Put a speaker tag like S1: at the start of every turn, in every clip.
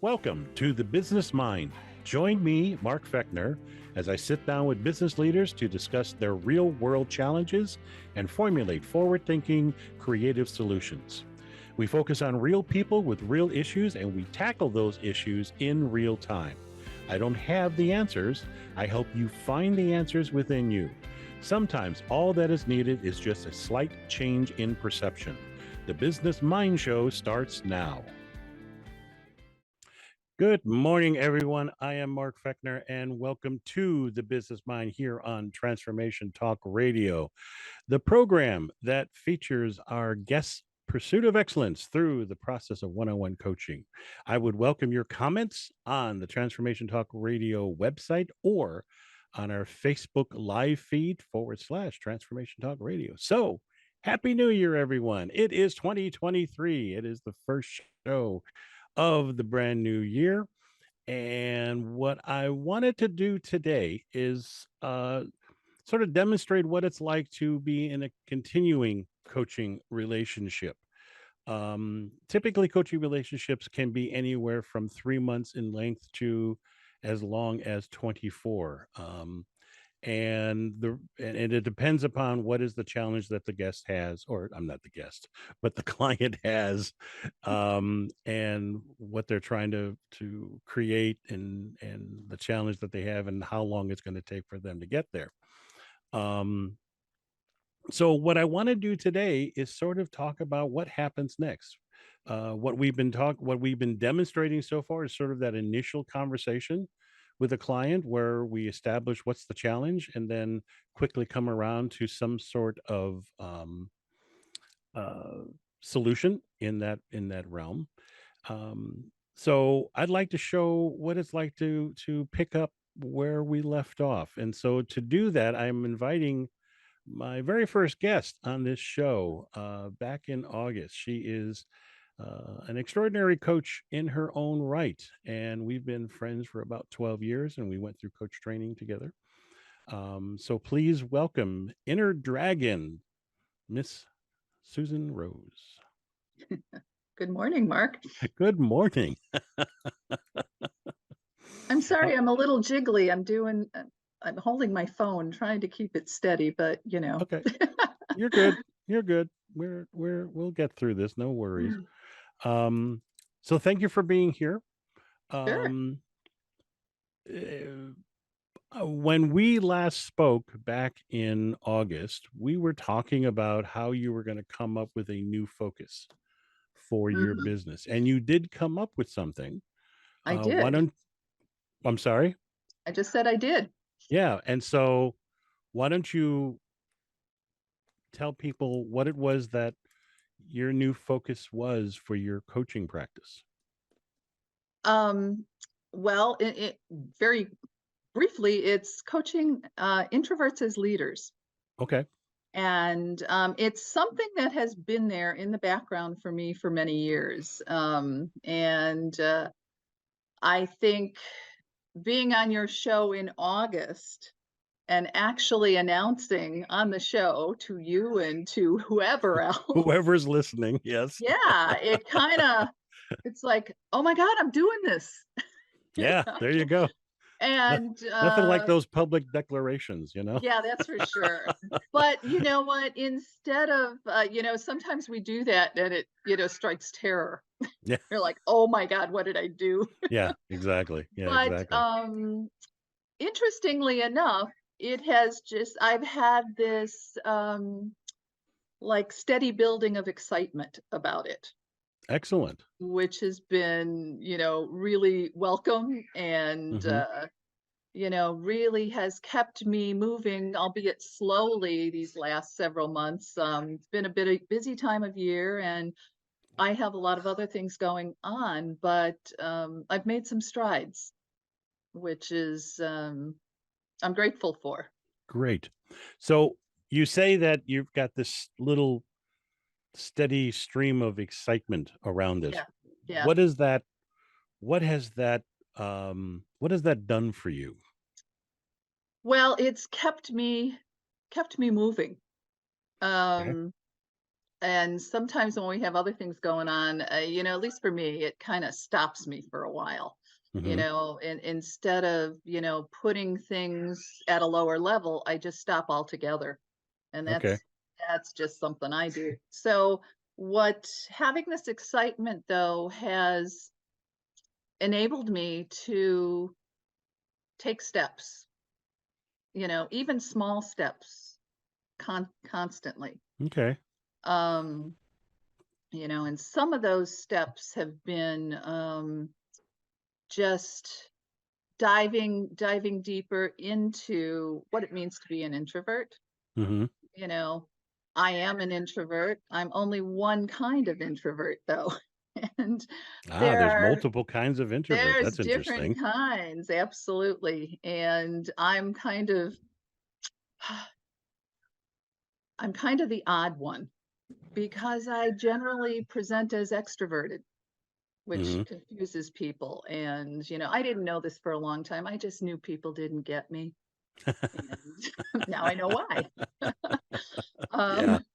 S1: Welcome to The Business Mind. Join me, Mark Fechner, as I sit down with business leaders to discuss their real-world challenges and formulate forward-thinking, creative solutions. We focus on real people with real issues, and we tackle those issues in real time. I don't have the answers. I help you find the answers within you. Sometimes all that is needed is just a slight change in perception. The Business Mind Show starts now. Good morning, everyone. I am Mark Fechner, and welcome to The Business Mind here on Transformation Talk Radio, the program that features our guests' pursuit of excellence through the process of one-on-one coaching. I would welcome your comments on the Transformation Talk Radio website or on our Facebook live feed /Transformation Talk Radio. So, Happy New Year, everyone. It is 2023. It is the first show of the brand new year. And what I wanted to do today is sort of demonstrate what it's like to be in a continuing coaching relationship. Typically, coaching relationships can be anywhere from 3 months in length to as long as 24. And it depends upon what is the challenge that the guest has, or I'm not the guest, but the client has, and what they're trying to create, and the challenge that they have, and how long it's going to take for them to get there. So what I want to do today is sort of talk about what happens next. What we've been demonstrating so far is sort of that initial conversation with a client where we establish what's the challenge and then quickly come around to some sort of solution in that realm. So I'd like to show what it's like to pick up where we left off. And so to do that, I'm inviting my very first guest on this show back in August. She is an extraordinary coach in her own right. And we've been friends for about 12 years, and we went through coach training together. So please welcome Inner Dragon, Miss Susan Rose.
S2: Good morning, Mark.
S1: Good morning.
S2: I'm sorry, I'm a little jiggly. I'm holding my phone, trying to keep it steady, but you know.
S1: Okay. You're good. You're good. We'll get through this. No worries. So thank you for being here.
S2: Sure.
S1: When we last spoke back in August, we were talking about how you were going to come up with a new focus for your business, and you did come up with something.
S2: I did.
S1: I'm sorry?
S2: I just said I did.
S1: Yeah. And so why don't you tell people what it was that your new focus was for your coaching practice?
S2: Well, very briefly, it's coaching introverts as leaders.
S1: Okay.
S2: And it's something that has been there in the background for me for many years. And I think being on your show in August and actually announcing on the show to you and to whoever else,
S1: whoever's listening, yes.
S2: Yeah, it's like, oh my God, I'm doing this.
S1: Yeah, there you go.
S2: And
S1: nothing like those public declarations, you know?
S2: Yeah, that's for sure. But you know what? Instead of, sometimes we do that and it, strikes terror.
S1: Yeah.
S2: You're like, oh my God, what did I do?
S1: Yeah, exactly. Yeah,
S2: But
S1: exactly.
S2: Interestingly enough, I've had this like steady building of excitement about it.
S1: Excellent.
S2: Which has been, really welcome and, really has kept me moving, albeit slowly, these last several months. It's been a busy time of year, and I have a lot of other things going on, but I've made some strides, which is I'm grateful for.
S1: Great. So you say that you've got this little steady stream of excitement around this.
S2: Yeah.
S1: What has that done for you?
S2: Well, it's kept me kept me moving.
S1: Okay.
S2: Um, and sometimes when we have other things going on, at least for me, it kind of stops me for a while.
S1: Hmm.
S2: And instead of, putting things at a lower level, I just stop altogether. And
S1: Okay.
S2: that's just something I do. So what having this excitement though has enabled me to take steps, even small steps constantly.
S1: Okay.
S2: Um, and some of those steps have been just diving deeper into what it means to be an introvert.
S1: Hmm.
S2: You know, I am an introvert. I'm only one kind of introvert though. And
S1: Ah,
S2: there
S1: there's
S2: are
S1: multiple kinds of introverts.
S2: there's
S1: That's
S2: different
S1: interesting.
S2: kinds, absolutely. And I'm kind of the odd one because I generally present as extroverted, which
S1: Hmm.
S2: confuses people. And, I didn't know this for a long time. I just knew people didn't get me. And now I know why.
S1: Yeah.
S2: Um,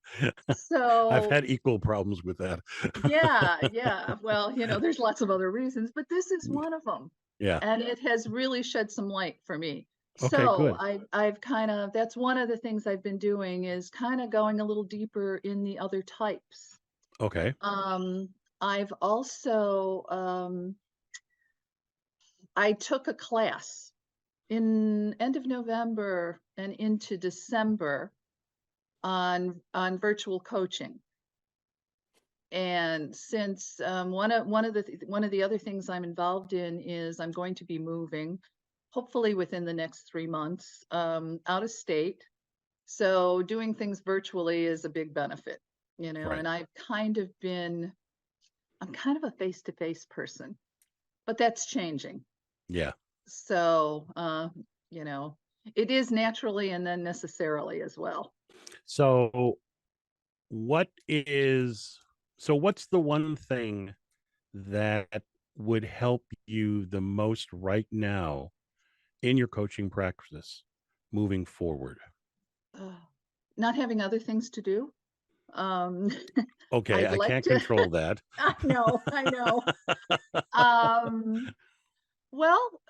S1: I've
S2: so
S1: had equal problems with that.
S2: yeah, yeah. Well, there's lots of other reasons, but this is
S1: Mm,
S2: one of them.
S1: yeah.
S2: And it has really shed some light for me.
S1: Okay,
S2: So
S1: good.
S2: I've kind of that's one of the things I've been doing is kind of going a little deeper in the other types.
S1: Okay.
S2: I've also I took a class in end of November and into December on virtual coaching. And since one of the other things I'm involved in is I'm going to be moving, hopefully within the next 3 months, out of state. So doing things virtually is a big benefit,
S1: Right.
S2: and I'm kind of a face-to-face person, but that's changing.
S1: Yeah.
S2: So, it is naturally and then necessarily as well.
S1: So what is what's the one thing that would help you the most right now in your coaching practice moving forward?
S2: Uh, Not having other things to do. Um,
S1: Okay,
S2: I'd
S1: I
S2: like
S1: can't
S2: to,
S1: control that.
S2: I know. Um, well,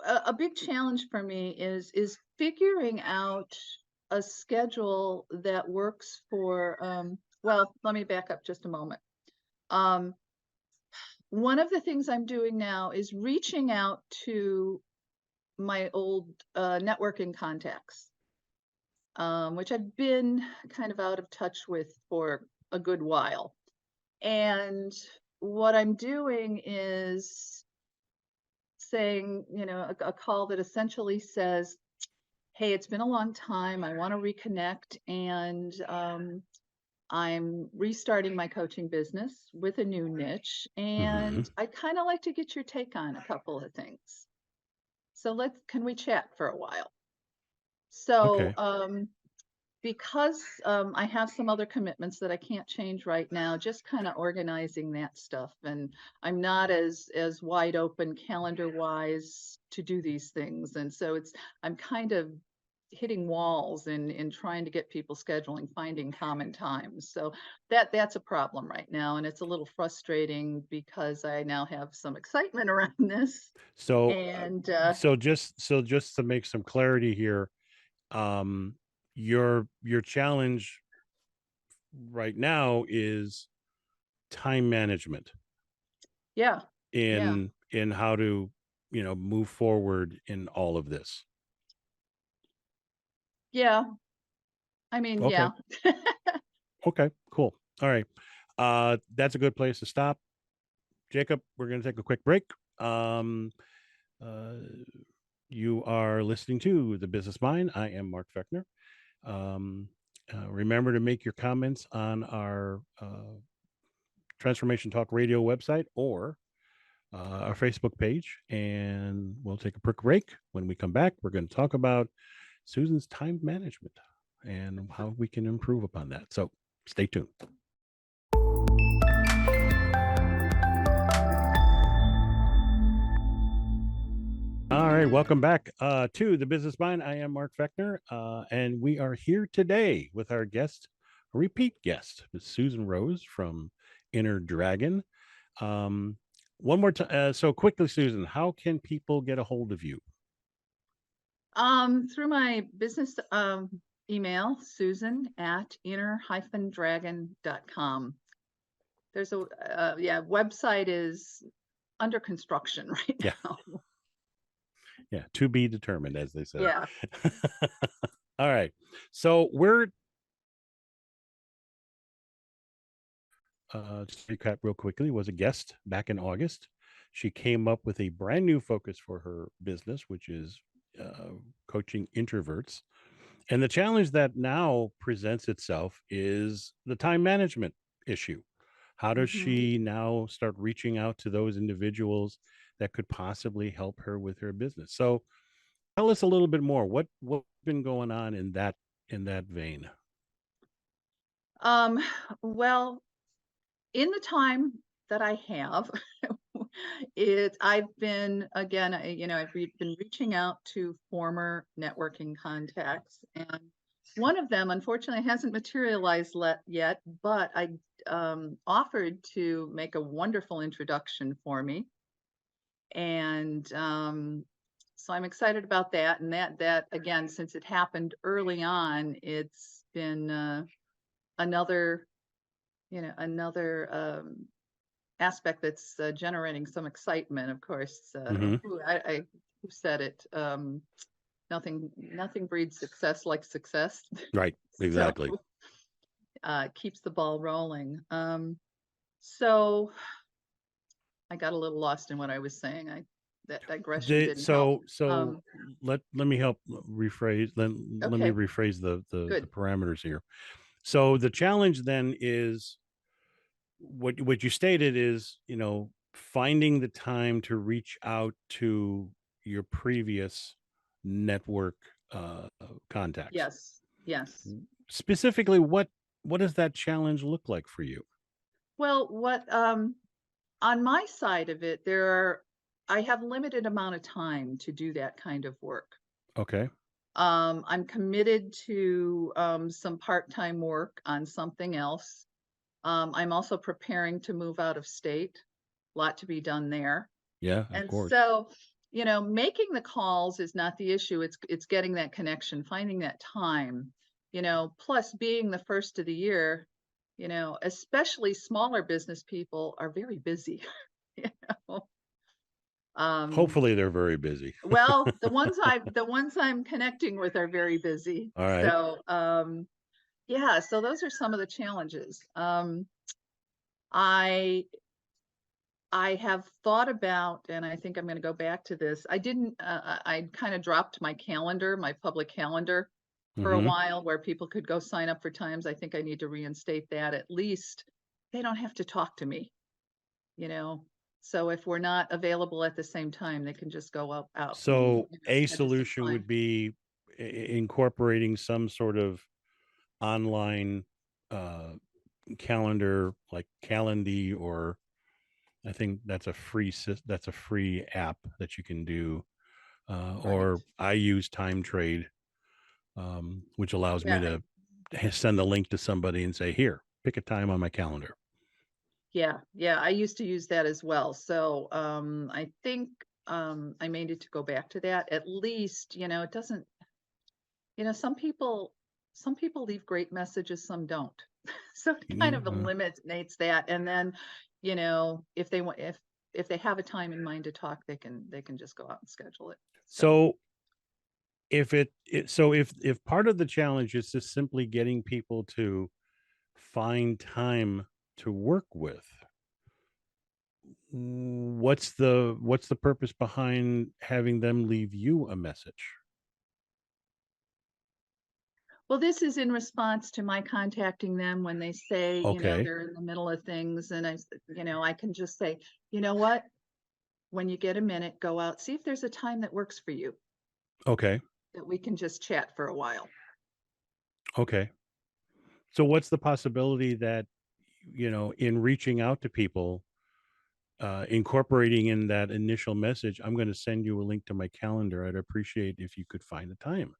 S2: a big challenge for me is figuring out a schedule that works for, well, let me back up just a moment. Um, One of the things I'm doing now is reaching out to my old networking contacts, which I've been kind of out of touch with for a good while. And what I'm doing is saying, a call that essentially says, "Hey, it's been a long time. I want to reconnect, and I'm restarting my coaching business with a new niche,
S1: Hmm.
S2: and I kind of like to get your take on a couple of things. So can we chat for a while?" So,
S1: Okay.
S2: because I have some other commitments that I can't change right now, just kind of organizing that stuff, and I'm not as wide open calendar wise to do these things, and so I'm kind of hitting walls in trying to get people scheduling, finding common times. So that's a problem right now, and it's a little frustrating because I now have some excitement around this,
S1: So
S2: and
S1: just to make some clarity here, um your challenge right now is time management
S2: yeah, yeah,
S1: in how to move forward in all of this.
S2: yeah. I mean,
S1: Okay.
S2: yeah.
S1: Okay, cool. All right. That's a good place to stop. Jacob, we're going to take a quick break. um uh you are listening to The Business Mind. I am Mark Fechner. um Remember to make your comments on our Transformation Talk Radio website or our Facebook page, and we'll take a quick break. When we come back, we're going to talk about Susan's time management and how we can improve upon that. So stay tuned. All right, welcome back to the Business Mind. I am Mark Fechner, and we are here today with our guest, a repeat guest, Ms. Susan Rose from Inner Dragon. Um, one more time. So quickly, Susan, how can people get a hold of you?
S2: Through my business email, Susan at inner-dragon.com. There's a website is under construction right
S1: Yeah,
S2: now.
S1: yeah, to be determined, as they say.
S2: Yeah.
S1: All right, so we're just to recap real quickly, was a guest back in August. She came up with a brand new focus for her business, which is coaching introverts. And the challenge that now presents itself is the time management issue. How does
S2: hmm
S1: she now start reaching out to those individuals that could possibly help her with her business? So tell us a little bit more. What's been going on in that vein?
S2: Um, well, in the time that I have, I've been again, been reaching out to former networking contacts, and one of them, unfortunately, hasn't materialized yet. But I offered to make a wonderful introduction for me, and so I'm excited about that. And that again, since it happened early on, it's been another another aspect that's generating some excitement. Of course,
S1: Hmm.
S2: who said it? Nothing breeds success like success.
S1: Right,
S2: So
S1: exactly.
S2: keeps the ball rolling. So I got a little lost in what I was saying. That digression didn't help.
S1: So
S2: Um,
S1: let me help rephrase. Let me
S2: okay,
S1: rephrase the
S2: good.
S1: parameters here. So the challenge then is what you stated is, finding the time to reach out to your previous network contacts.
S2: Yes, yes.
S1: Specifically, what does that challenge look like for you?
S2: Well, what on my side of it, I have limited amount of time to do that kind of work.
S1: Okay.
S2: I'm committed to some part-time work on something else. I'm also preparing to move out of state. A lot to be done there.
S1: Yeah, of
S2: And
S1: course.
S2: so, making the calls is not the issue. It's getting that connection, finding that time. Plus being the first of the year, especially smaller business people are very busy. you know. Um,
S1: Hopefully they're very busy.
S2: well, the ones I'm connecting with are very busy.
S1: All right.
S2: So, yeah, so those are some of the challenges. I I have thought about, and I think I'm going to go back to this. I didn't. I kind of dropped my calendar, my public calendar, for a
S1: Mm-hmm.
S2: while, where people could go sign up for times. I think I need to reinstate that. At least they don't have to talk to me. You know. So if we're not available at the same time, they can just go out and
S1: So a
S2: schedule some
S1: solution
S2: time.
S1: would be incorporating some sort of online uh, calendar, like Calendly, or I think that's a free app that you can do.
S2: Right.
S1: Or I use Time Trade, which allows me
S2: Yeah.
S1: to send a link to somebody and say, "Here, pick a time on my calendar."
S2: Yeah, yeah, I used to use that as well. So, I think, I may need to go back to that. At least, it doesn't, some people leave great messages, some don't. So it kind of
S1: Mhm.
S2: eliminates that. And then, if they want, if they have a time in mind to talk, they can just go out and schedule it. So,
S1: So if part of the challenge is just simply getting people to find time to work with, what's the purpose behind having them leave you a message?
S2: well, this is in response to my contacting them when they say,
S1: Okay.
S2: they're in the middle of things, and I can just say, you know what? When you get a minute, go out, see if there's a time that works for you
S1: Okay.
S2: that we can just chat for a while.
S1: Okay. So what's the possibility that, in reaching out to people, incorporating in that initial message, I'm going to send you a link to my calendar. I'd appreciate if you could find a time.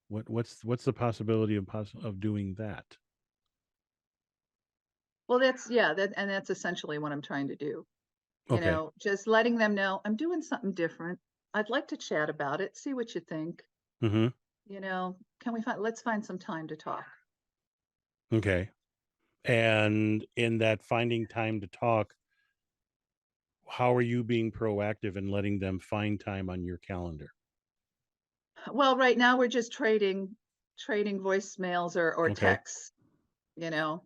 S1: What's the possibility of doing that?
S2: Well, that's yeah, that's essentially what I'm trying to do.
S1: Okay.
S2: Just letting them know I'm doing something different. I'd like to chat about it, see what you think.
S1: Mm-hmm.
S2: Can we let's find some time to talk.
S1: Okay. And in that finding time to talk, how are you being proactive in letting them find time on your calendar?
S2: Well, right now we're just trading voicemails or
S1: Okay.
S2: texts, you know. And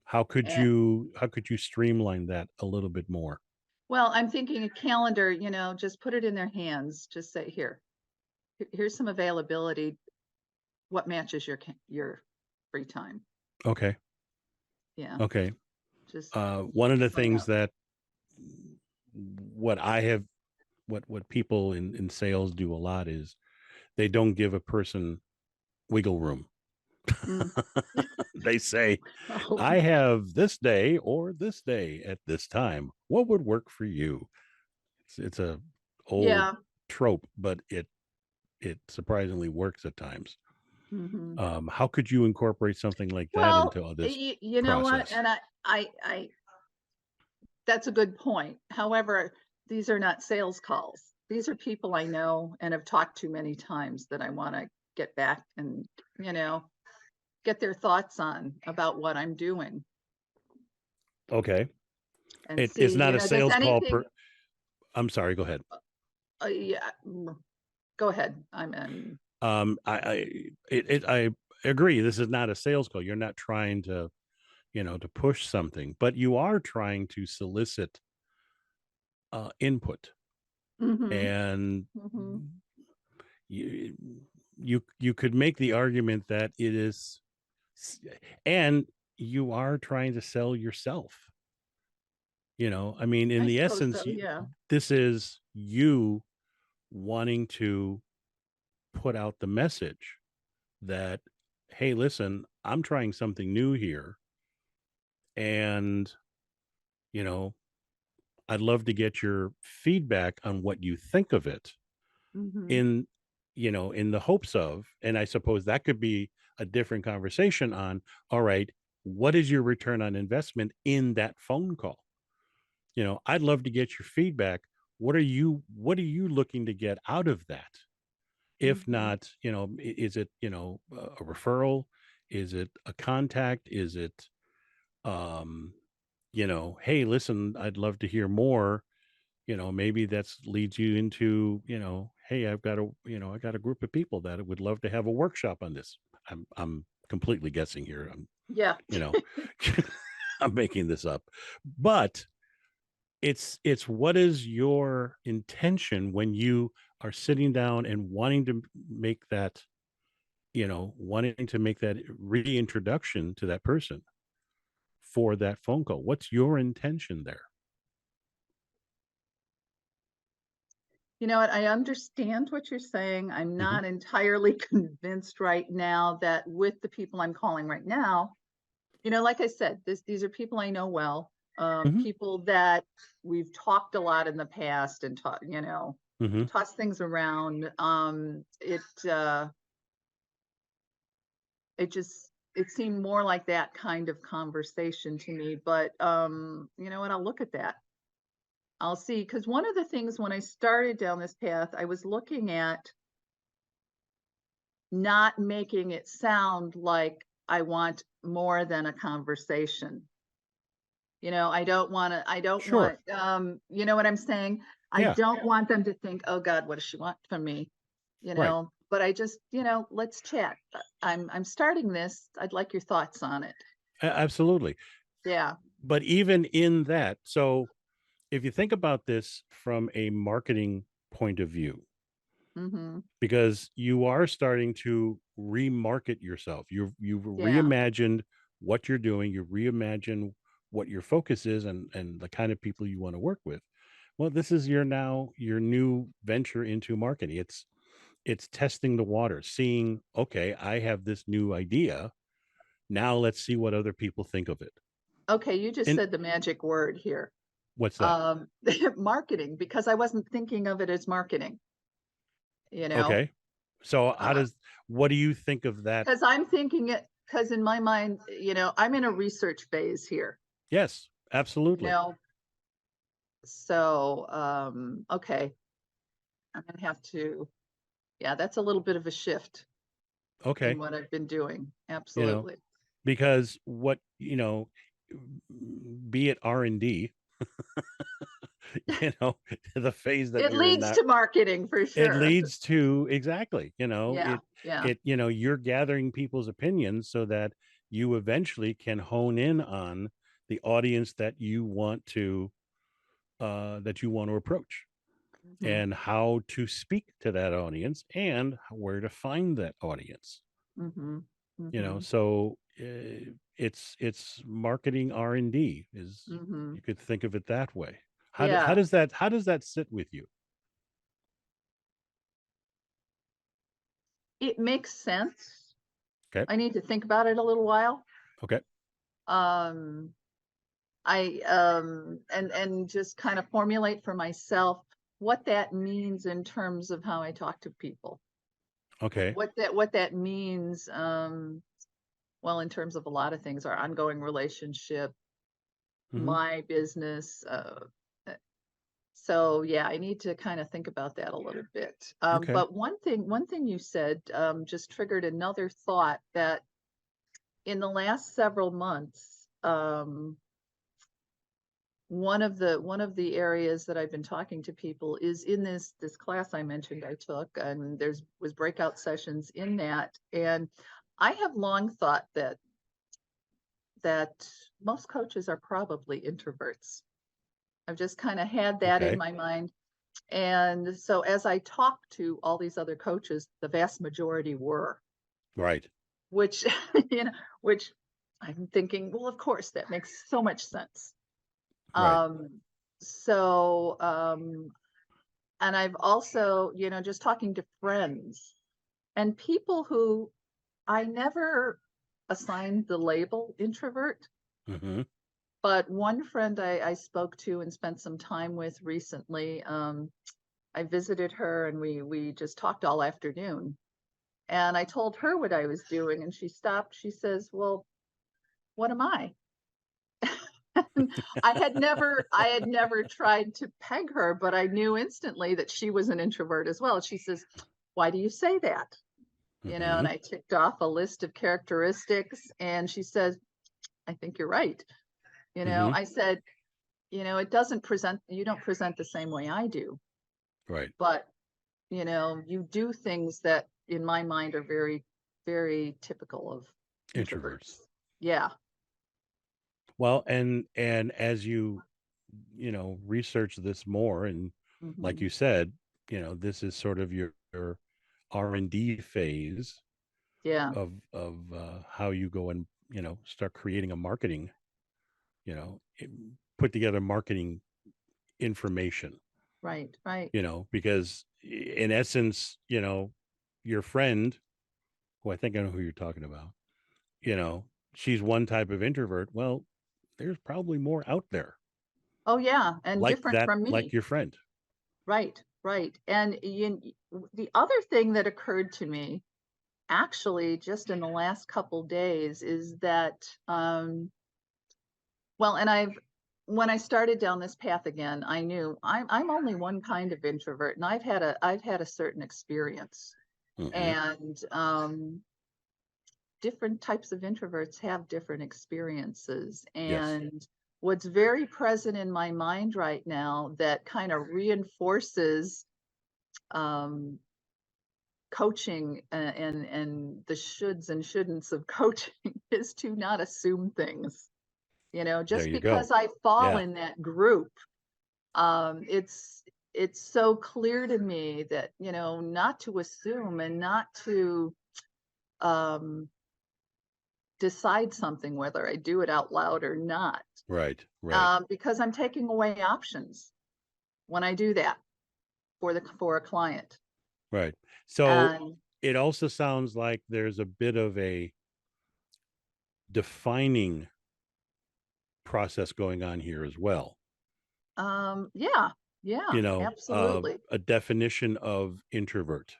S1: How could you streamline that a little bit more?
S2: well, I'm thinking a calendar, just put it in their hands. Just say, here, here's some availability. What matches your free time?
S1: Okay.
S2: Yeah,
S1: Okay.
S2: just
S1: One of the
S2: find
S1: things
S2: out.
S1: that what I have what people in sales do a lot is they don't give a person wiggle room.
S2: Mm.
S1: They say,
S2: Oh,
S1: I have this day or this day at this time. What would work for you? It's a old
S2: yeah.
S1: trope, but it surprisingly works at times.
S2: Hmm.
S1: How could you incorporate something like that
S2: Well,
S1: into this
S2: you know what?
S1: process?
S2: And I that's a good point. However, these are not sales calls. These are people I know and have talked to many times that I want to get back and, you know, get their thoughts on about what I'm doing
S1: Okay.
S2: and
S1: It's
S2: see,
S1: not a
S2: does
S1: sales call
S2: anything,
S1: I'm sorry, go ahead.
S2: yeah, go ahead.
S1: I agree. This is not a sales call. You're not trying to, to push something, but you are trying to solicit input,
S2: hmm
S1: and
S2: hmm
S1: you you could make the argument that it is, and you are trying to sell yourself. I mean, in
S2: I
S1: the
S2: suppose
S1: essence,
S2: so. Yeah.
S1: this is you wanting to put out the message that, hey, listen, I'm trying something new here, and you know I'd love to get your feedback on what you think of it,
S2: hmm
S1: in in the hopes of, and I suppose that could be a different conversation on, all right, what is your return on investment in that phone call? I'd love to get your feedback. What are you looking to get out of that? If
S2: hmm
S1: not, is it, a referral? Is it a contact? Is it, um hey, listen, I'd love to hear more. Maybe that's leads you into, hey, I got a group of people that would love to have a workshop on this. I'm completely guessing here. I'm,
S2: Yeah.
S1: you know, I'm making this up. But it's what is your intention when you are sitting down and wanting to make that, wanting to make that reintroduction to that person for that phone call? What's your intention there?
S2: You know what? I understand what you're saying. I'm
S1: Hmm.
S2: not entirely convinced right now that with the people I'm calling right now, like I said, these are people I know well,
S1: Hmm.
S2: people that we've talked a lot in the past and taught,
S1: Hmm.
S2: toss things around. It seemed more like that kind of conversation to me. But you know what? I'll look at that. I'll see. Because one of the things when I started down this path, I was looking at not making it sound like I want more than a conversation. I don't want,
S1: Sure.
S2: you know what I'm saying? I
S1: Yeah.
S2: don't want them to think, oh God, what does she want from me?
S1: Right.
S2: But I just, let's chat. I'm starting this. I'd like your thoughts on it.
S1: Absolutely.
S2: Yeah.
S1: But even in that, so if you think about this from a marketing point of view,
S2: Mm-hmm.
S1: because you are starting to remarket yourself, you've
S2: Yeah.
S1: reimagined what you're doing, you reimagine what your focus is, and the kind of people you want to work with. Well, this is your new venture into marketing. It's testing the water, seeing, okay, I have this new idea. Now let's see what other people think of it.
S2: Okay. You just
S1: And
S2: said the magic word here.
S1: What's that?
S2: Marketing, because I wasn't thinking of it as marketing, you know,
S1: Okay. So
S2: uh,
S1: what do you think of that?
S2: because I'm thinking it, because in my mind, I'm in a research phase here,
S1: Yes,
S2: you
S1: absolutely.
S2: know, so, okay, I'm gonna have to, yeah, that's a little bit of a shift in
S1: Okay.
S2: what I've been doing.
S1: You know,
S2: Absolutely.
S1: because be it R&D, the phase that
S2: It
S1: you're in
S2: leads
S1: that
S2: to marketing for
S1: it
S2: sure.
S1: leads to exactly,
S2: Yeah, yeah.
S1: you're gathering people's opinions so that you eventually can hone in on the audience that you want to approach
S2: Mhm,
S1: and how to speak to that audience and where to find that audience.
S2: mhm, mhm,
S1: So it's marketing R&D is
S2: mhm.
S1: you could think of it that way.
S2: Yeah,
S1: How does that sit with you?
S2: it makes sense.
S1: Okay.
S2: I need to think about it a little while.
S1: Okay.
S2: Um, and just kind of formulate for myself what that means in terms of how I talk to people.
S1: Okay.
S2: What that means, well, in terms of a lot of things, our ongoing relationship,
S1: Hmm.
S2: my business, uh, so yeah, I need to kind of think about that a little bit.
S1: Okay.
S2: But one thing you said, just triggered another thought that in the last several months, one of the areas that I've been talking to people is in this class I mentioned I took, and there's was breakout sessions in that, and I have long thought that most coaches are probably introverts. I've just kind of had that in
S1: Okay.
S2: my mind. And so as I talked to all these other coaches, the vast majority were,
S1: Right.
S2: which, you know, which I'm thinking, well, of course, that makes so much sense.
S1: Right.
S2: Um, so, and I've also, just talking to friends and people who I never assigned the label introvert,
S1: Hmm.
S2: but one friend I spoke to and spent some time with recently, I visited her and we just talked all afternoon. And I told her what I was doing, and she stopped. She says, "Well, what am I?" And I had never tried to peg her, but I knew instantly that she was an introvert as well. She says, "Why do you say that?" And
S1: Hmm.
S2: I ticked off a list of characteristics, and she says, "I think you're right."
S1: Hmm.
S2: I said, "It doesn't present, you don't present the same way I do,
S1: Right.
S2: but you do things that in my mind are very, very typical of
S1: Introverts.
S2: introverts." Yeah.
S1: Well, and as research this more, and like
S2: Hmm.
S1: you said, this is sort of your R&D phase
S2: Yeah.
S1: of how you go and start creating a marketing, you know, it- put together marketing information,
S2: Right. Right.
S1: because in essence, your friend, who I think I know who you're talking about, you know, she's one type of introvert. Well, there's probably more out there
S2: Oh, yeah. And
S1: like
S2: different
S1: that,
S2: from
S1: like
S2: me.
S1: your friend.
S2: Right. Right. And the other thing that occurred to me actually just in the last couple days is that, well, and when I started down this path again, I knew I'm only one kind of introvert, and I've had a certain experience.
S1: Hmm.
S2: And different types of introverts have different experiences.
S1: Yes.
S2: And what's very present in my mind right now that kind of reinforces, um, coaching, and the shoulds and shouldn'ts of coaching is to not assume things.
S1: There
S2: Just
S1: you go.
S2: because I fall
S1: Yeah.
S2: in that group, it's so clear to me that, not to assume and not to, um, decide something, whether I do it out loud or not,
S1: Right. Right.
S2: because I'm taking away options when I do that for a client.
S1: Right. So
S2: And
S1: it also sounds like there's a bit of a defining process going on here as well.
S2: Yeah, yeah, absolutely.
S1: A definition of introvert.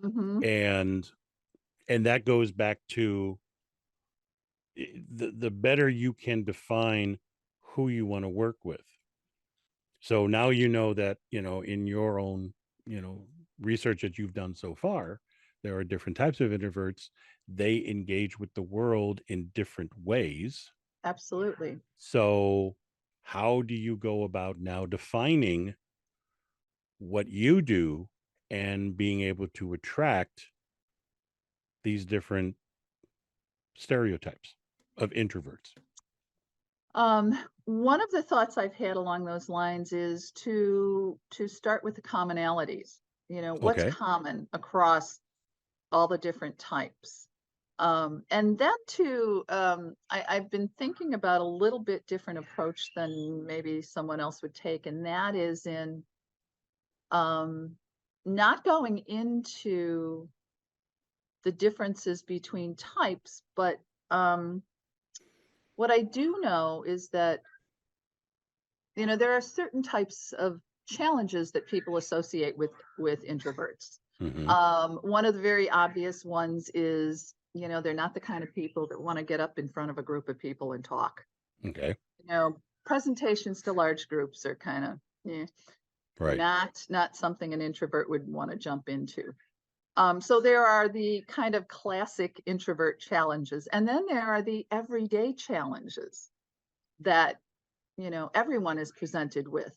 S2: Hmm.
S1: And that goes back to the better you can define who you want to work with. So now you know that, in your own, research that you've done so far, there are different types of introverts. They engage with the world in different ways.
S2: Absolutely.
S1: So how do you go about now defining what you do and being able to attract these different stereotypes of introverts?
S2: One of the thoughts I've had along those lines is to start with the commonalities. What's
S1: Okay.
S2: common across all the different types. And then too, I've been thinking about a little bit different approach than maybe someone else would take, and that is in um, not going into the differences between types, but um, what I do know is that there are certain types of challenges that people associate with introverts.
S1: Mm-hmm.
S2: One of the very obvious ones is, they're not the kind of people that want to get up in front of a group of people and talk.
S1: Okay.
S2: Presentations to large groups are kind of
S1: Right.
S2: not something an introvert would want to jump into. So there are the kind of classic introvert challenges, and then there are the everyday challenges that everyone is presented with.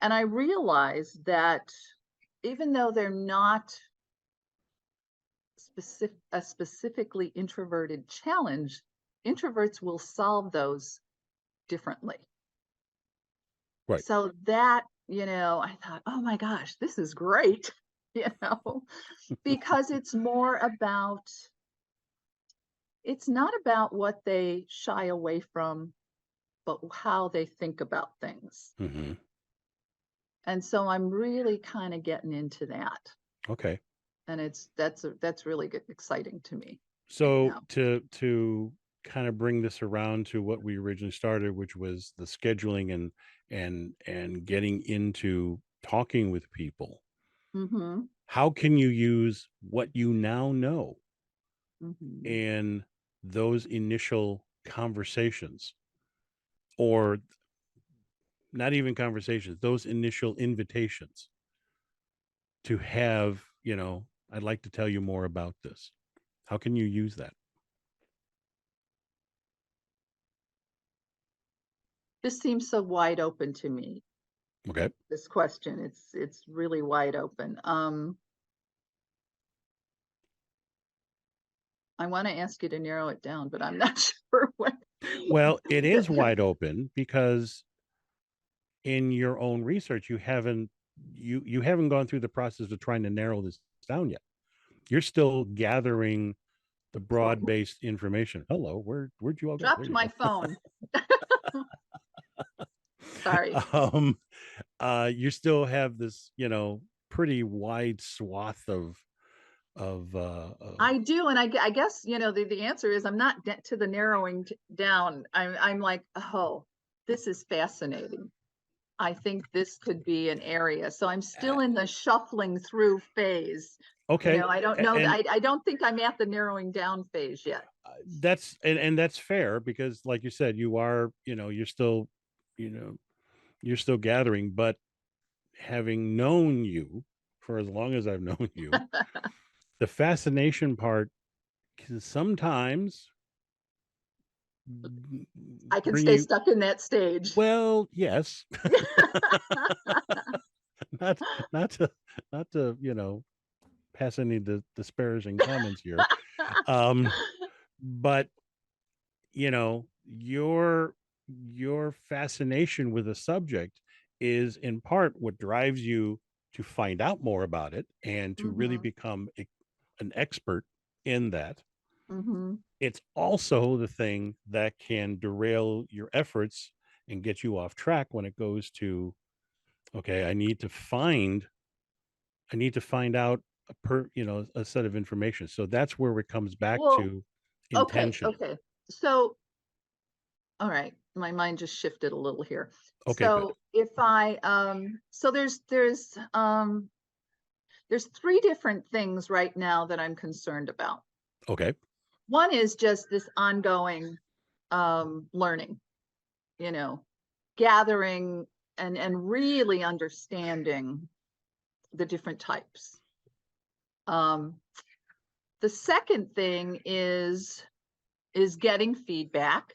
S2: And I realize that even though they're not a specifically introverted challenge, introverts will solve those differently.
S1: Right.
S2: So that, I thought, oh my gosh, this is great, you know, because it's not about what they shy away from, but how they think about things.
S1: Mm-hmm.
S2: And so I'm really kind of getting into that.
S1: Okay.
S2: And that's really good, exciting to me right
S1: So
S2: now.
S1: to kind of bring this around to what we originally started, which was the scheduling and getting into talking with people.
S2: Mhm.
S1: How can you use what you now know
S2: Mhm.
S1: in those initial conversations, or not even conversations, those initial invitations to have, I'd like to tell you more about this. How can you use that?
S2: This seems so wide open to me.
S1: Okay.
S2: This question, it's really wide open. I want to ask you to narrow it down, but I'm not sure what.
S1: Well, it is wide open because in your own research you haven't gone through the process of trying to narrow this down yet. You're still gathering the broad-based information. Hello, where'd you all go? There
S2: Dropped
S1: you
S2: my
S1: go.
S2: phone. Sorry.
S1: um you still have this, pretty wide swath of
S2: I do, and I guess the answer is I'm not to the narrowing down. I'm like, oh, this is fascinating. I think this could be an area. So I'm still in the shuffling through phase.
S1: okay.
S2: I don't know.
S1: And
S2: I don't think I'm at the narrowing down phase yet.
S1: that's fair because like you said, you are, you know you're still gathering, but having known you for as long as I've known you, the fascination part can sometimes
S2: I can
S1: bring
S2: stay
S1: you,
S2: stuck in that stage.
S1: well, yes. not not to not to pass any disparaging comments here, um but your fascination with a subject is in part what drives you to find out more about it and to really
S2: Hmm.
S1: become an expert in that.
S2: Hmm.
S1: It's also the thing that can derail your efforts and get you off track when it goes to, okay, I need to find out a set of information. So that's where it comes back
S2: Well,
S1: to
S2: okay,
S1: intention.
S2: okay. So, all right. my mind just shifted a little here.
S1: Okay, good.
S2: So if I so there's three different things right now that I'm concerned about.
S1: Okay.
S2: One is just this ongoing learning, you know, gathering and really understanding the different types. Um, the second thing is getting feedback,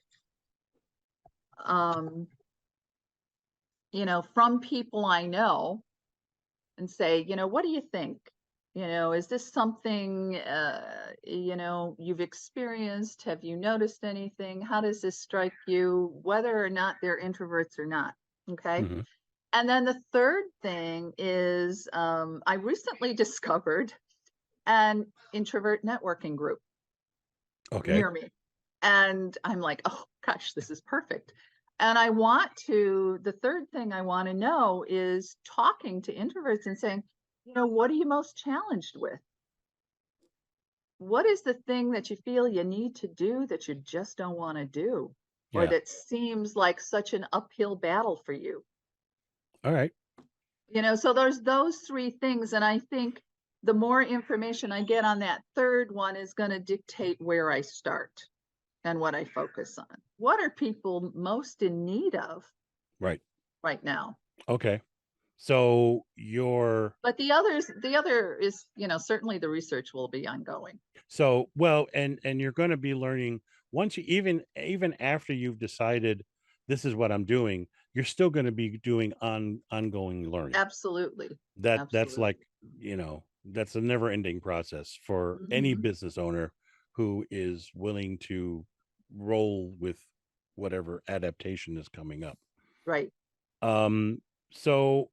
S2: um, from people I know and say, what do you think? Is this something, you've experienced? Have you noticed anything? How does this strike you, whether or not they're introverts or not? Okay.
S1: Hmm.
S2: And then the third thing is I recently discovered an introvert networking group
S1: Okay.
S2: near me. And I'm like, oh gosh, this is perfect. And the third thing I want to know is talking to introverts and saying, what are you most challenged with? What is the thing that you feel you need to do that you just don't want to do? Or
S1: Yeah.
S2: that seems like such an uphill battle for you?
S1: All right.
S2: So there's those three things. And I think the more information I get on that third one is going to dictate where I start and what I focus on. What are people most in need of
S1: Right.
S2: right now?
S1: Okay. So you're
S2: But the other is, certainly the research will be ongoing.
S1: so well, and you're going to be learning once you even after you've decided this is what I'm doing, you're still going to be doing ongoing learning.
S2: Absolutely.
S1: That's like,
S2: Absolutely.
S1: that's a never ending process for any
S2: Hmm.
S1: business owner who is willing to roll with whatever adaptation is coming up.
S2: Right.
S1: Um, so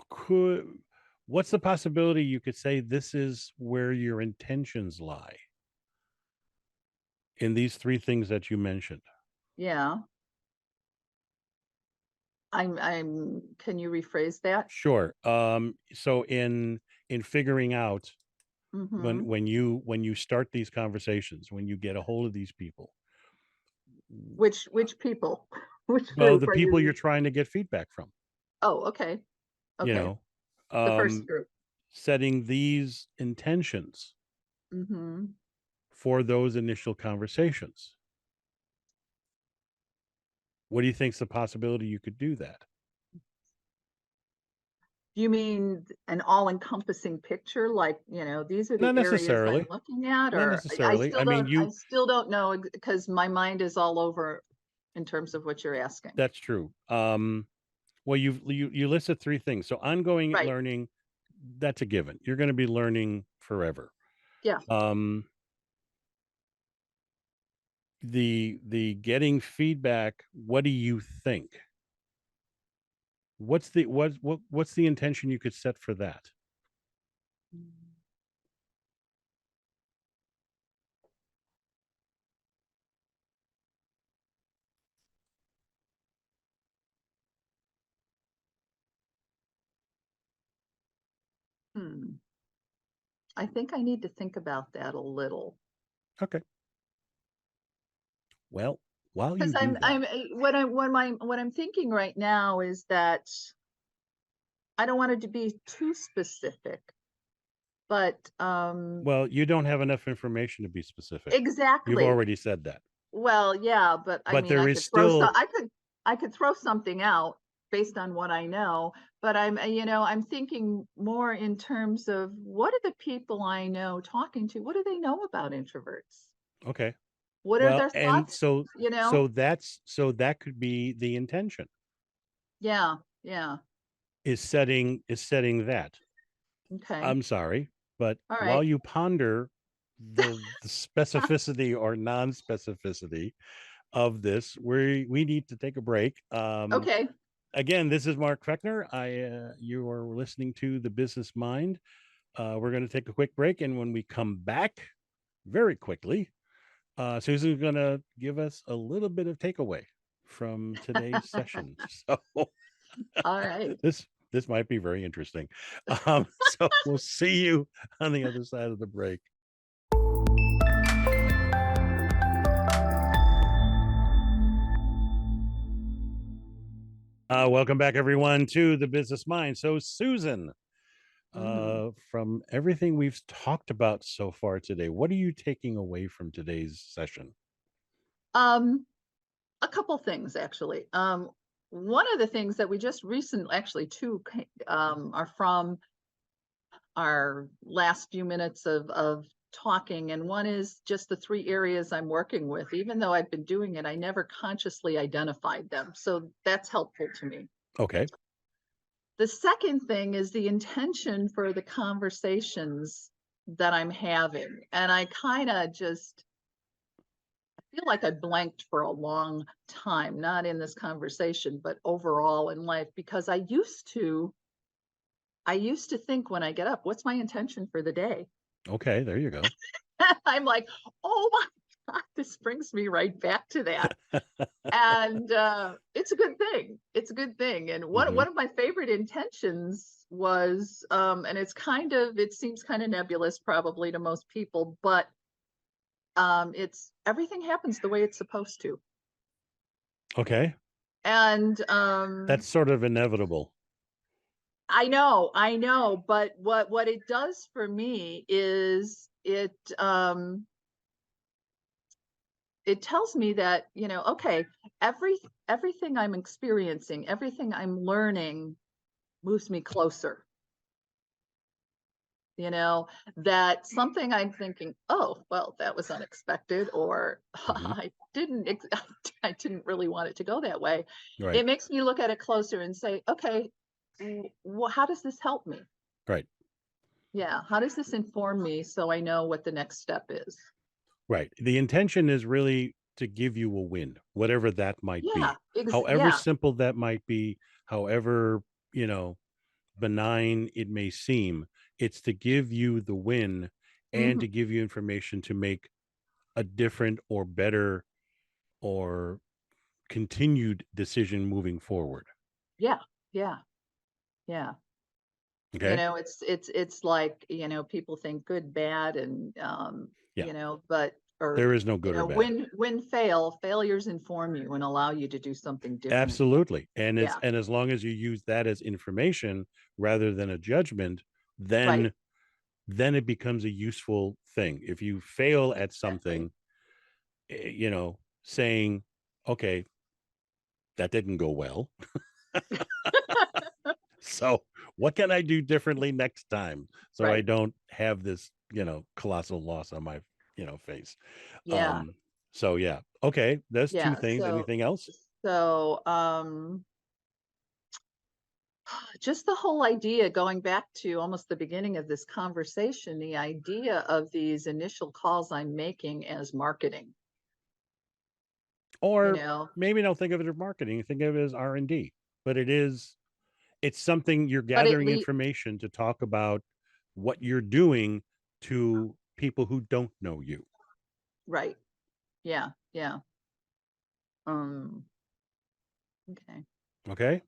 S1: could what's the possibility you could say this is where your intentions lie in these three things that you mentioned?
S2: Yeah. Can you rephrase that?
S1: Sure. So in figuring out
S2: Hmm.
S1: when you start these conversations, when you get a hold of these people,
S2: Which people? Which
S1: well,
S2: group
S1: the
S2: are
S1: people you're
S2: you?
S1: trying to get feedback from,
S2: Oh, okay.
S1: you
S2: Okay.
S1: know,
S2: The first
S1: um,
S2: group.
S1: setting these intentions
S2: Hmm.
S1: for those initial conversations. What do you think's the possibility you could do that?
S2: You mean an all-encompassing picture, like, these are
S1: Not
S2: the areas I'm
S1: necessarily.
S2: looking at,
S1: Not
S2: or I
S1: necessarily.
S2: still
S1: I mean,
S2: don't I
S1: you
S2: still don't know because my mind is all over in terms of what you're asking.
S1: that's true. Well, you listed three things. So ongoing
S2: Right.
S1: learning, that's a given. You're going to be learning forever.
S2: Yeah.
S1: Um, the getting feedback, what do you think? What's the intention you could set for that?
S2: Hmm. I think I need to think about that a little.
S1: Okay. Well, while
S2: Because
S1: you do that,
S2: what I'm thinking right now is that I don't want it to be too specific, but
S1: well, you don't have enough information to be specific. You've
S2: exactly.
S1: already said that.
S2: Well, yeah, but I
S1: But
S2: mean,
S1: there is still
S2: I could throw something out based on what I know, but I'm thinking more in terms of what are the people I know talking to? What do they know about introverts?
S1: okay.
S2: What are
S1: Well,
S2: their
S1: and
S2: thoughts?
S1: so that could be the intention
S2: Yeah, yeah.
S1: is setting that.
S2: Okay.
S1: I'm sorry, but
S2: All
S1: while
S2: right.
S1: you ponder the specificity or non-specificity of this, we need to take a break.
S2: Okay.
S1: Again, this is Mark Fechner. You are listening to The Business Mind. We're going to take a quick break, and when we come back, very quickly, Susan's going to give us a little bit of takeaway from today's session. So
S2: All right.
S1: this might be very interesting. So we'll see you on the other side of the break. Welcome back, everyone, to the Business Mind. So, Susan,
S2: Mhm.
S1: from everything we've talked about so far today, what are you taking away from today's session?
S2: Um, a couple things actually. One of the things that we just recently, actually, two are from our last few minutes of talking, and one is just the three areas I'm working with. Even though I've been doing it, I never consciously identified them, so that's helpful to me.
S1: Okay.
S2: The second thing is the intention for the conversations that I'm having, and I kind of just feel like I blanked for a long time, not in this conversation, but overall in life, because I used to think when I get up, what's my intention for the day?
S1: Okay. There you go.
S2: I'm like, oh my God, this brings me right back to that. And it's a good thing. It's a good thing. And one
S1: Hmm.
S2: one of my favorite intentions was, and it seems kind of nebulous probably to most people, but it's everything happens the way it's supposed to.
S1: Okay.
S2: And
S1: That's sort of inevitable.
S2: I know, but what it does for me is it tells me that, okay, everything I'm experiencing, everything I'm learning moves me closer. You know, that something I'm thinking, oh, well, that was unexpected, or
S1: Hmm.
S2: I didn't really want it to go that way.
S1: Right.
S2: It makes me look at it closer and say, okay, well, how does this help me?
S1: Right.
S2: Yeah, how does this inform me so I know what the next step is?
S1: Right. The intention is really to give you a win, whatever that might
S2: Yeah,
S1: be, however
S2: yeah,
S1: simple that might be, however, you know, benign it may seem, it's to give you the win and
S2: mhm,
S1: to give you information to make a different or better or continued decision moving forward.
S2: yeah, yeah, yeah.
S1: Okay.
S2: It's like, people think good, bad, and
S1: Yeah.
S2: but or
S1: There is no good or bad.
S2: failures inform you and allow you to do something different.
S1: Absolutely.
S2: Yeah,
S1: And as long as you use that as information rather than a judgment,
S2: right,
S1: then it becomes a useful thing. If you fail at
S2: exactly.
S1: something, saying, okay, that didn't go well. So what can I do differently next time so I
S2: Right.
S1: don't have this, colossal loss on my, face?
S2: Yeah,
S1: Um, so yeah. Okay, that's two
S2: yeah.
S1: things. Anything else?
S2: So just the whole idea, going back to almost the beginning of this conversation, the idea of these initial calls I'm making as marketing, you
S1: Or
S2: know,
S1: maybe don't think of it as marketing, think of it as R&D. But it's something you're
S2: but it
S1: gathering
S2: lead
S1: information to talk about what you're doing to people who don't know you.
S2: right. Yeah, yeah. Um, okay.
S1: Okay.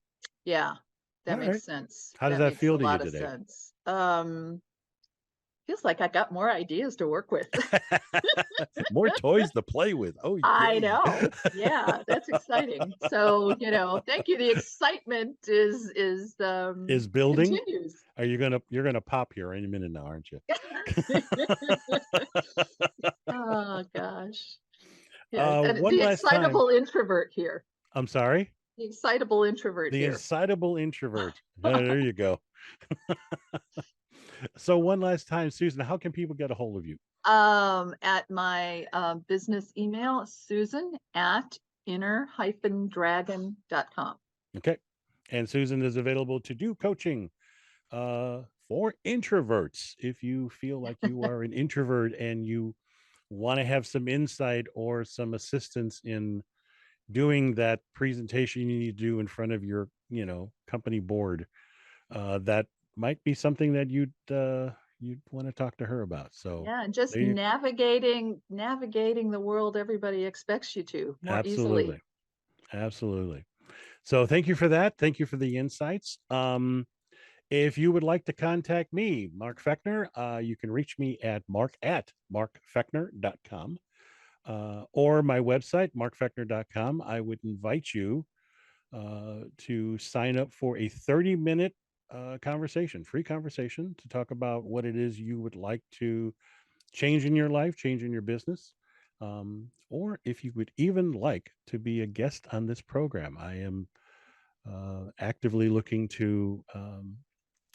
S2: Yeah,
S1: All
S2: that makes
S1: right.
S2: sense.
S1: How does
S2: That
S1: that
S2: makes a
S1: feel to you
S2: lot of
S1: today?
S2: sense. Feels like I got more ideas to work with.
S1: More toys to play with. Oh,
S2: I
S1: yay.
S2: know. Yeah, that's exciting. So, thank you. The excitement is
S1: Is building.
S2: continues.
S1: You're gonna pop here any minute now, aren't you?
S2: Oh gosh. Yeah, and
S1: One
S2: the
S1: last time.
S2: excitable introvert here.
S1: I'm sorry.
S2: The excitable introvert
S1: The
S2: here.
S1: incitable introvert. There you go. So one last time, Susan, how can people get a hold of you?
S2: At my business email, Susan at inner-dragon.com.
S1: Okay. And Susan is available to do coaching for introverts. If you feel like you are an introvert and you want to have some insight or some assistance in doing that presentation you need to do in front of your, company board, that might be something that you'd want to talk to her about. So
S2: Yeah, and just
S1: there you
S2: navigating the world everybody expects you to more easily.
S1: absolutely. Absolutely. So thank you for that. Thank you for the insights. If you would like to contact me, Mark Fechner, you can reach me at markfechner.com, or my website, markfechner.com. I would invite you to sign up for a 30-minute free conversation to talk about what it is you would like to change in your life, change in your business, or if you would even like to be a guest on this program. I am actively looking to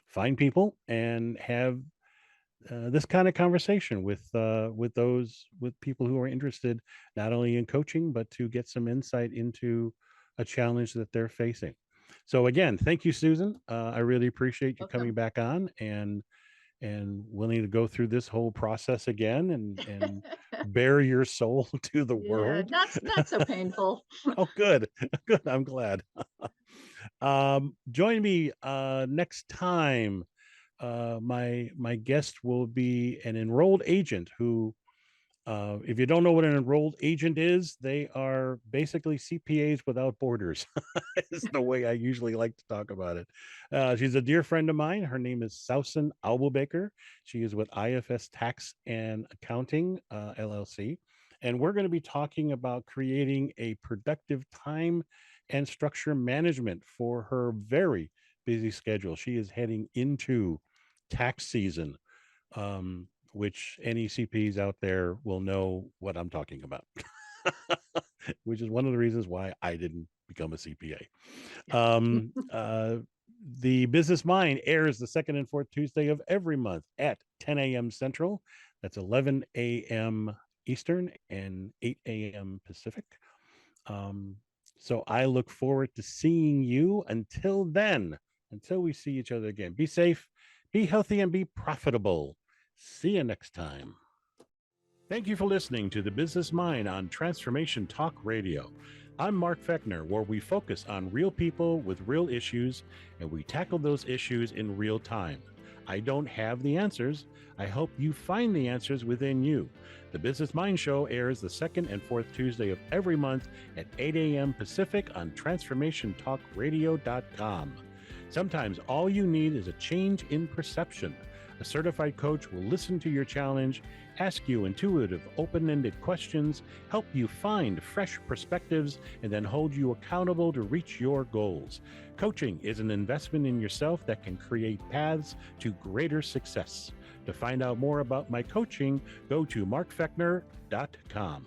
S1: find people and have this kind of conversation with people who are interested not only in coaching but to get some insight into a challenge that they're facing. So again, thank you, Susan. I really appreciate you coming
S2: Welcome.
S1: back on and willing to go through this whole process again and bare your soul to the
S2: Yeah,
S1: world.
S2: not so painful.
S1: Oh, good, good. I'm glad. Join me next time. My guest will be an enrolled agent who, if you don't know what an enrolled agent is, they are basically CPAs without borders. Is the way I usually like to talk about it. She's a dear friend of mine. Her name is Sausen Albelbaker. She is with IFS Tax and Accounting LLC, and we're going to be talking about creating a productive time and structure management for her very busy schedule. She is heading into tax season, which any CPs out there will know what I'm talking about, which is one of the reasons why I didn't become a CPA.
S2: Yeah.
S1: The Business Mind airs the second and fourth Tuesday of every month at 10 a.m. Central. That's 11 a.m. Eastern and 8 a.m. Pacific. Um, so I look forward to seeing you. Until then, until we see each other again, be safe, be healthy, and be profitable. See you next time. Thank you for listening to the Business Mind on Transformation Talk Radio. I'm Mark Fechner, where we focus on real people with real issues, and we tackle those issues in real time. I don't have the answers. I hope you find the answers within you. The Business Mind Show airs the second and fourth Tuesday of every month at 8 a.m. Pacific on TransformationTalkRadio.com. Sometimes all you need is a change in perception. A certified coach will listen to your challenge, ask you intuitive, open-ended questions, help you find fresh perspectives, and then hold you accountable to reach your goals. Coaching is an investment in yourself that can create paths to greater success. To find out more about my coaching, go to markfechner.com.